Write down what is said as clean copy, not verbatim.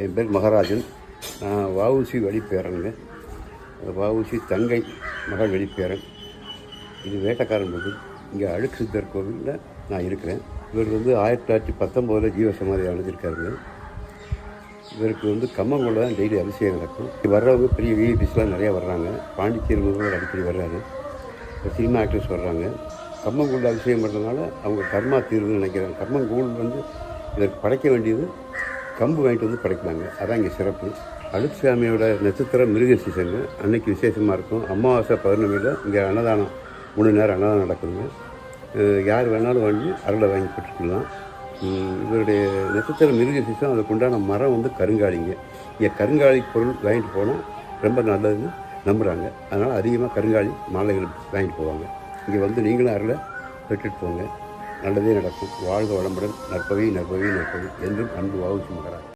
என் பேர் மகாராஜன். நான் வஉசி வழிப்பேரனுங்க. வஉசி தங்கை மகள் வழிப்பேரன். இது வேட்டக்காரன் கோவில். இங்கே அழுக்கு சித்தர் கோவிலில் நான் இருக்கிறேன். இவர் 1919 ஜீவசமாதி அடைஞ்சிருக்காருங்க. இவருக்கு கம்மங்கூட தான் டெய்லி அபிஷேகம் நடக்கும். வர்றவங்க பெரிய விஐபிஸ்லாம் நிறையா வர்றாங்க. பாண்டிச்சேரி முதல்வர் அடிக்கடி வர்றாரு. சினிமா ஆக்டர்ஸ் வர்றாங்க. கம்மங்கூழ் அபிஷேகம் பண்ணுறதுனால அவங்க கர்மா தீர்வுன்னு நினைக்கிறாங்க. கம்மங்கூழ் இதற்கு படைக்க வேண்டியது கம்பு வாங்கிட்டு படைக்கிறாங்க. அதான் இங்கே சிறப்பு. அழுக்கு சாமியோட நட்சத்திரம் மிருகசீசங்க. அன்னைக்கு விசேஷமாக இருக்கும். அமாவாசை பௌர்ணமியில் இங்கே அன்னதானம் 3 நேரம் அன்னதானம் நடக்குதுங்க. யார் வேணாலும் வாங்கி அருளை வாங்கி பெற்றுக்கலாம். இவருடைய நட்சத்திரம் மிருகசீசம். அதுக்குண்டான மரம் கருங்காலிங்க. இங்கே கருங்காலி பொருள் வாங்கிட்டு போனால் ரொம்ப நல்லதுன்னு நம்புகிறாங்க. அதனால் அதிகமாக கருங்காலி மாலைகள் வாங்கிட்டு போவாங்க. இங்கே நீங்களும் அருளை பெற்றுட்டு போங்க. நல்லதே நடக்கும். வாழ்க வளமுடன். நற்பவி நற்பவி நற்பவி என்றும் அன்பு வஉசி மகாராஜ்.